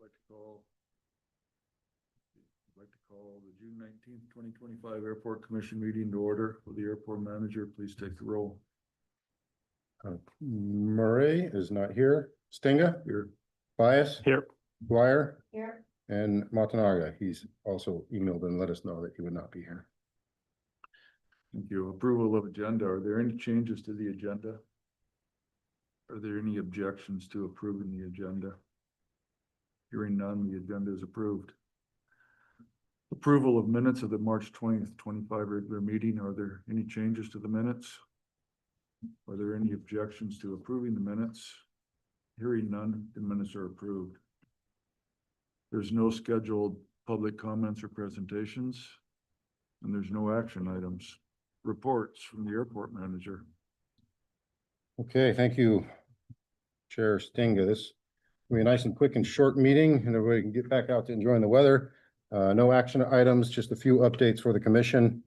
I'd like to call the June 19th, 2025 Airport Commission meeting to order. Will the airport manager please take the roll? Murray is not here. Stinga? Here. Bias? Here. Dwyer? Here. And Matanaga. He's also emailed and let us know that he would not be here. Thank you. Approval of agenda. Are there any changes to the agenda? Are there any objections to approving the agenda? Hearing none, the agenda is approved. Approval of minutes of the March 20th, 25 regular meeting. Are there any changes to the minutes? Are there any objections to approving the minutes? Hearing none, the minutes are approved. There's no scheduled public comments or presentations, and there's no action items. Reports from the airport manager. Okay, thank you, Chair Stinga. This will be a nice and quick and short meeting, and everybody can get back out to enjoying the weather. No action items, just a few updates for the commission.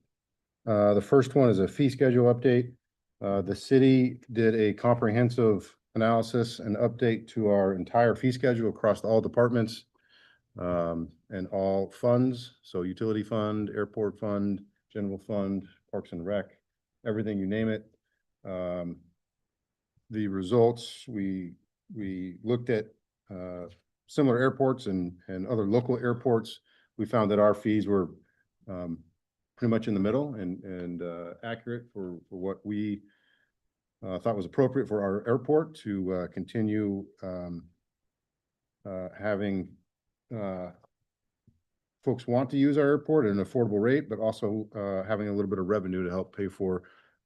The first one is a fee schedule update. The city did a comprehensive analysis and update to our entire fee schedule across all departments and all funds. So utility fund, airport fund, general fund, parks and rec, everything you name it. The results, we looked at similar airports and other local airports. We found that our fees were pretty much in the middle and accurate for what we thought was appropriate for our airport to continue having folks want to use our airport at an affordable rate, but also having a little bit of revenue to help pay for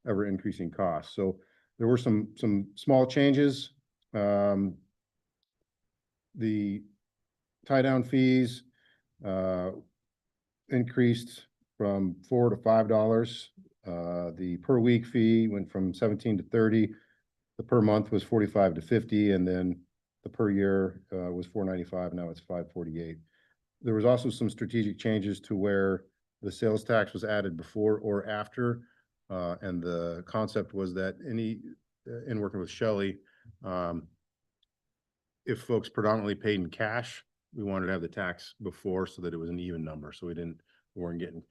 ever increasing costs. So there were some small changes. The tie down fees increased from $4 to $5. The per week fee went from 17 to 30. The per month was 45 to 50, and then the per year was $495. Now it's $548. There was also some strategic changes to where the sales tax was added before or after, and the concept was that in working with Shelley, if folks predominantly paid in cash, we wanted to have the tax before so that it was an even number, so we weren't getting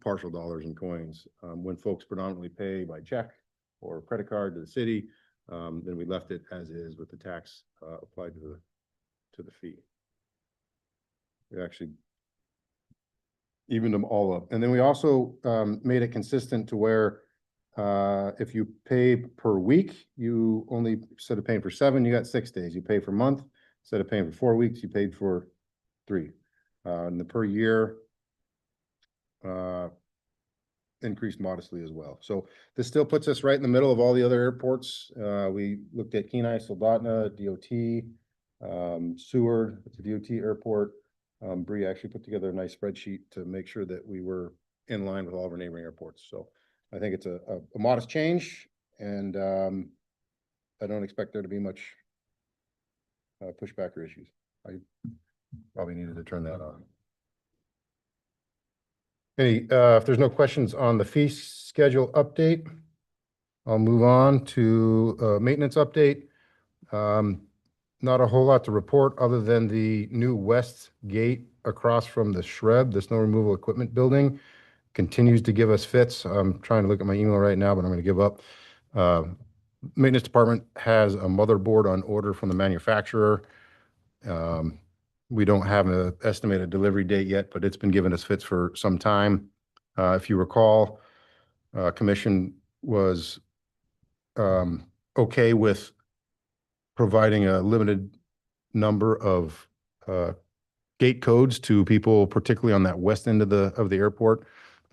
partial dollars and coins. When folks predominantly pay by check or credit card to the city, then we left it as is with the tax applied to the fee. We actually evened them all up. And then we also made it consistent to where if you pay per week, you only, instead of paying for 7, you got 6 days. You pay for a month, instead of paying for 4 weeks, you paid for 3. And the per year increased modestly as well. So this still puts us right in the middle of all the other airports. We looked at Kenai, Soldotna, DOT, Seward, it's a DOT airport. Bree actually put together a nice spreadsheet to make sure that we were in line with all of our neighboring airports. So I think it's a modest change, and I don't expect there to be much pushback or issues. I probably needed to turn that on. If there's no questions on the fee schedule update, I'll move on to maintenance update. Not a whole lot to report other than the new west gate across from the SHREB, the snow removal equipment building, continues to give us fits. I'm trying to look at my email right now, but I'm going to give up. Maintenance department has a motherboard on order from the manufacturer. We don't have an estimated delivery date yet, but it's been giving us fits for some time. If you recall, commission was okay with providing a limited number of gate codes to people, particularly on that west end of the airport,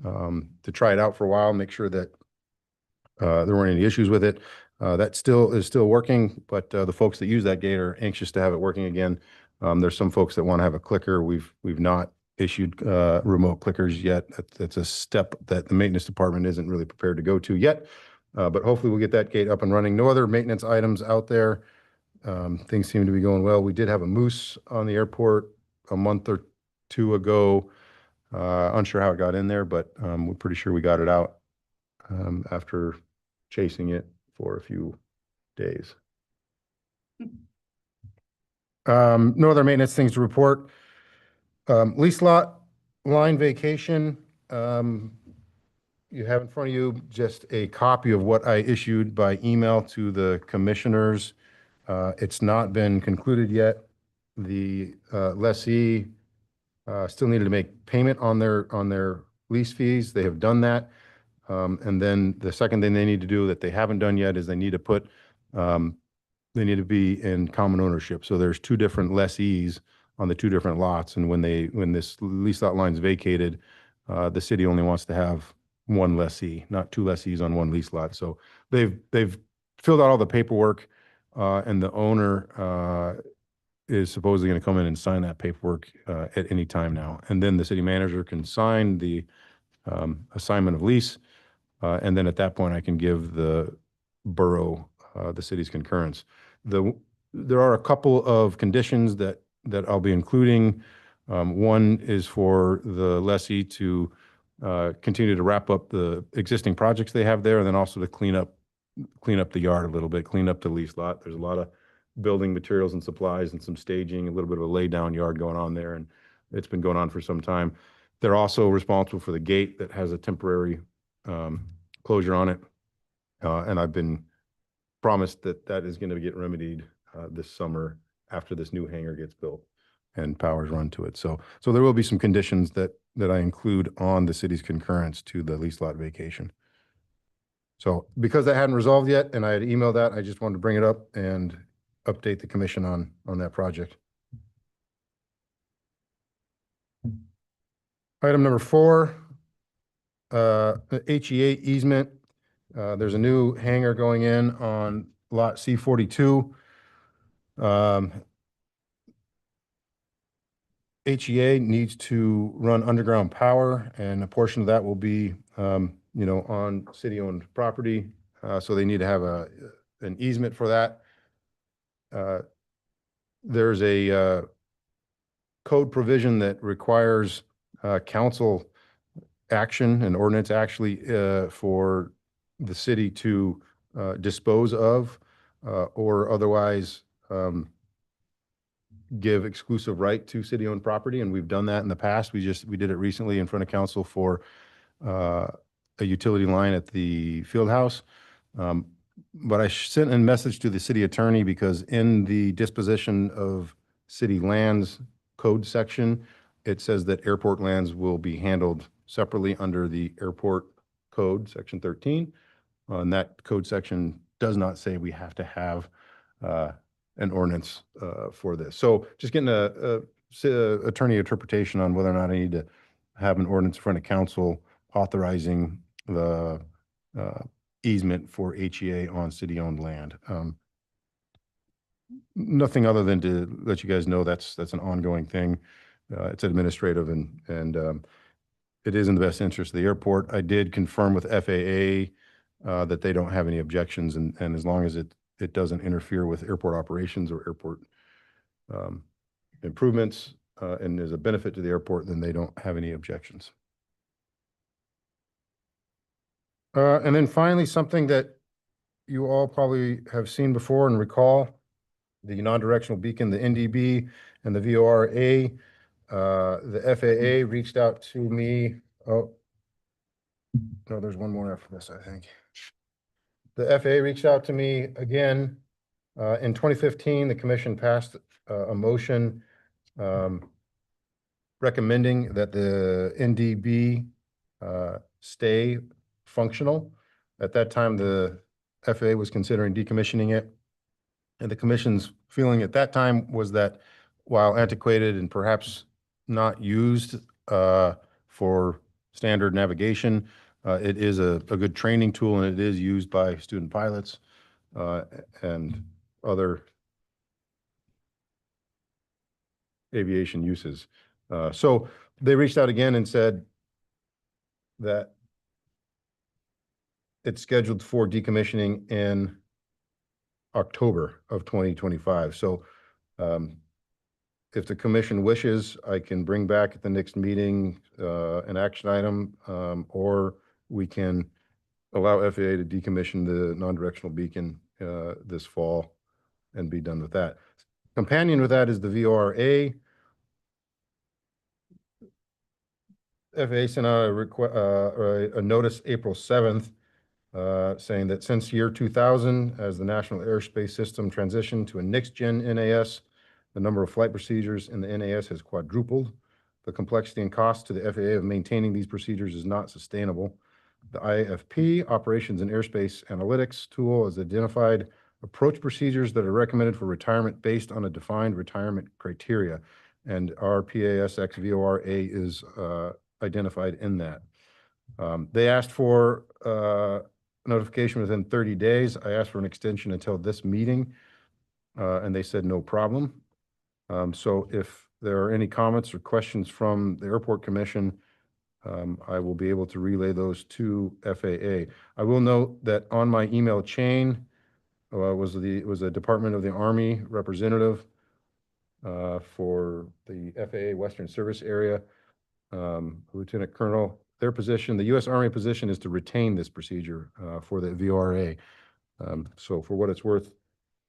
to try it out for a while, make sure that there weren't any issues with it. That is still working, but the folks that use that gate are anxious to have it working again. There's some folks that want to have a clicker. We've not issued remote clickers yet. That's a step that the maintenance department isn't really prepared to go to yet, but hopefully we'll get that gate up and running. No other maintenance items out there. Things seem to be going well. We did have a moose on the airport a month or 2 ago. Unsure how it got in there, but we're pretty sure we got it out after chasing it for a few days. No other maintenance things to report. Lease lot line vacation. You have in front of you just a copy of what I issued by email to the commissioners. It's not been concluded yet. The lessee still needed to make payment on their lease fees. They have done that. And then the second thing they need to do that they haven't done yet is they need to be in common ownership. So there's two different lessees on the two different lots. And when this lease lot line is vacated, the city only wants to have one lessee, not two lessees on one lease lot. So they've filled out all the paperwork, and the owner is supposedly going to come in and sign that paperwork at any time now. And then the city manager can sign the assignment of lease. And then at that point, I can give the borough the city's concurrence. There are a couple of conditions that I'll be including. One is for the lessee to continue to wrap up the existing projects they have there, and then also to clean up the yard a little bit, clean up the lease lot. There's a lot of building materials and supplies and some staging, a little bit of a lay down yard going on there, and it's been going on for some time. They're also responsible for the gate that has a temporary closure on it, and I've been promised that is going to get remedied this summer after this new hangar gets built and power's run to it. So there will be some conditions that I include on the city's concurrence to the lease lot vacation. So because that hadn't resolved yet, and I had emailed that, I just wanted to bring it up and update the commission on that project. Item number 4, HEA easement. There's a new hangar going in on lot C42. HEA needs to run underground power, and a portion of that will be, on city-owned property. So they need to have an easement for that. There's a code provision that requires council action and ordinance actually for the city to dispose of or otherwise give exclusive right to city-owned property, and we've done that in the past. We did it recently in front of council for a utility line at the field house. But I sent a message to the city attorney because in the disposition of city lands code section, it says that airport lands will be handled separately under the airport code, section 13. And that code section does not say we have to have an ordinance for this. So just getting a attorney interpretation on whether or not I need to have an ordinance in front of council authorizing the easement for HEA on city-owned land. Nothing other than to let you guys know that's an ongoing thing. It's administrative and it is in the best interest of the airport. I did confirm with FAA that they don't have any objections, and as long as it doesn't interfere with airport operations or airport improvements and is a benefit to the airport, then they don't have any objections. And then finally, something that you all probably have seen before and recall, the non-directional beacon, the NDB and the VORA. The FAA reached out to me. Oh, no, there's one more after this, I think. The FAA reached out to me again. In 2015, the commission passed a motion recommending that the NDB stay functional. At that time, the FAA was considering decommissioning it. And the commission's feeling at that time was that while antiquated and perhaps not used for standard navigation, it is a good training tool, and it is used by student pilots and other aviation uses. So they reached out again and said that it's scheduled for decommissioning in October of 2025. So if the commission wishes, I can bring back at the next meeting an action item, or we can allow FAA to decommission the non-directional beacon this fall and be done with that. Companion with that is the VORA. FAA sent out a notice April 7th saying that since year 2000, as the National Airspace System transitioned to a next-gen NAS, the number of flight procedures in the NAS has quadrupled. The complexity and cost to the FAA of maintaining these procedures is not sustainable. The IFP, Operations and Airspace Analytics tool, has identified approach procedures that are recommended for retirement based on a defined retirement criteria. And our PASX VORA is identified in that. They asked for notification within 30 days. I asked for an extension until this meeting, and they said no problem. So if there are any comments or questions from the Airport Commission, I will be able to relay those to FAA. I will note that on my email chain was a Department of the Army representative for the FAA Western Service Area, Lieutenant Colonel. Their position, the U.S. Army position, is to retain this procedure for the VORA. So for what it's worth,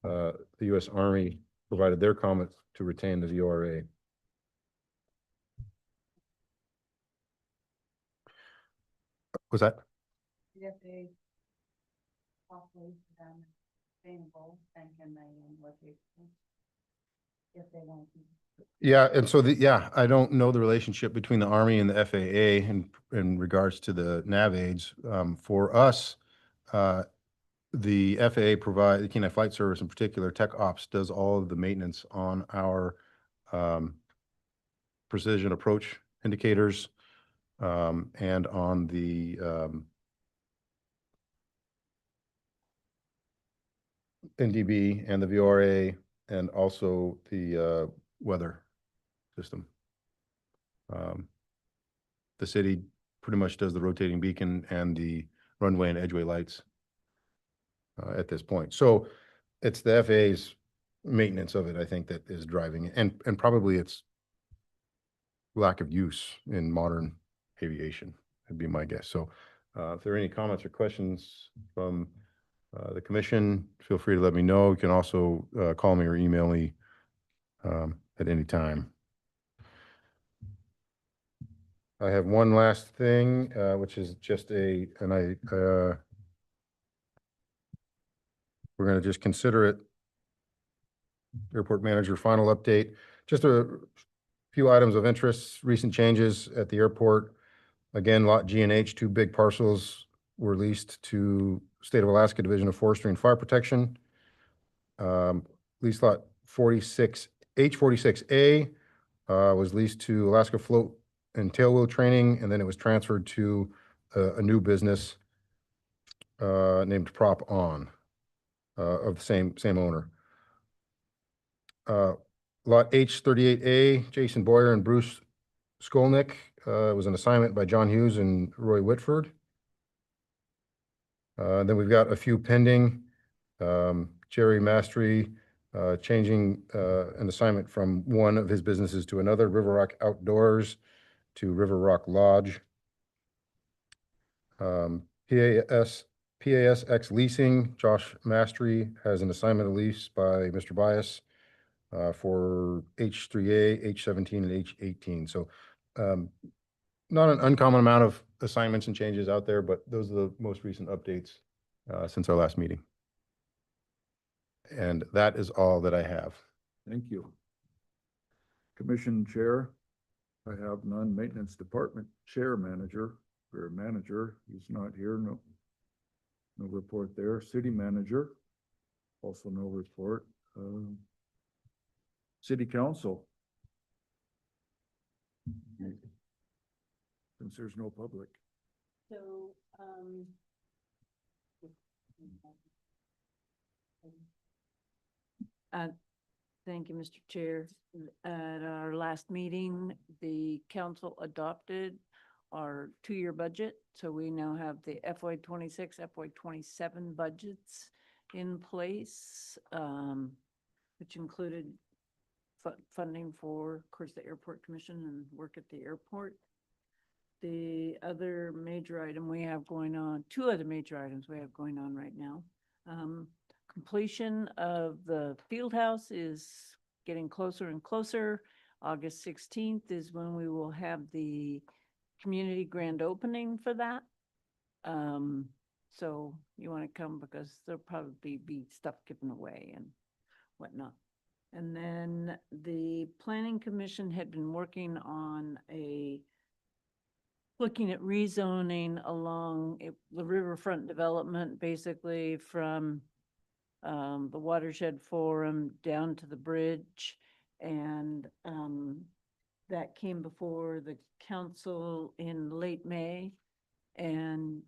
the U.S. Army provided their comments to retain the VORA. Was that? If they possibly sustainable, then can they look if they want to? Yeah, and so I don't know the relationship between the Army and the FAA in regards to the nav aids. For us, the FAA the Kenai Flight Service in particular, Tech Ops, does all of the maintenance on our precision approach indicators and on the NDB and the VORA, and also the weather system. The city pretty much does the rotating beacon and the runway and edgeway lights at this point. So it's the FAA's maintenance of it, I think, that is driving it, and probably its lack of use in modern aviation would be my guess. So if there are any comments or questions from the commission, feel free to let me know. You can also call me or email me at any time. I have one last thing, which is just we're going to just consider it. Airport manager final update. Just a few items of interest, recent changes at the airport. Again, Lot G and H, 2 big parcels, were leased to State of Alaska Division of Forestry and Fire Protection. Lease lot 46, H46A was leased to Alaska Float and Tailwheel Training, and then it was transferred to a new business named Prop On of the same owner. Lot H38A, Jason Boyer and Bruce Skolnick, was an assignment by John Hughes and Roy Whitford. Then we've got a few pending. Jerry Mastery changing an assignment from one of his businesses to another, River Rock Outdoors to River Rock Lodge. PASX Leasing, Josh Mastery has an assignment of lease by Mr. Bias for H3A, H17, and H18. So not an uncommon amount of assignments and changes out there, but those are the most recent updates since our last meeting. And that is all that I have. Thank you. Commission Chair, I have none. Maintenance Department Chair Manager, or Manager, he's not here, no report there. City Manager, also no report. City Council. Since there's no public. So, thank you, Mr. Chair. At our last meeting, the council adopted our 2-year budget. So we now have the FY26, FY27 budgets in place, which included funding for, of course, the Airport Commission and work at the airport. The other major item we have going on, 2 other major items we have going on right now. Completion of the field house is getting closer and closer. August 16th is when we will have the community grand opening for that. So you want to come because there'll probably be stuff given away and whatnot. And then the planning commission had been working on looking at rezoning along the riverfront development, basically from the Watershed Forum down to the bridge. And that came before the council in late May. And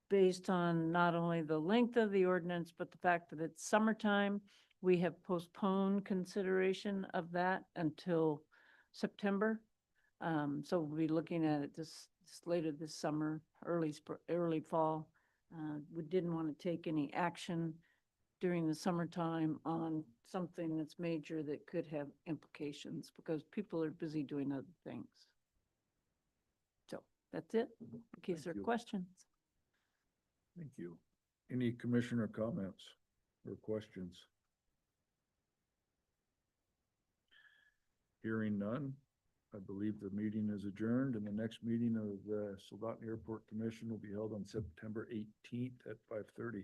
based on not only the length of the ordinance, but the fact that it's summertime, we have postponed consideration of that until September. So we'll be looking at it this later this summer, early fall. We didn't want to take any action during the summertime on something that's major that could have implications because people are busy doing other things. So that's it, in case there are you. questions. Thank you. Any commissioner comments or questions? Hearing none, I believe the meeting is adjourned, and the next meeting of the Soldotna Airport Commission will be held on September 18th at 5:30.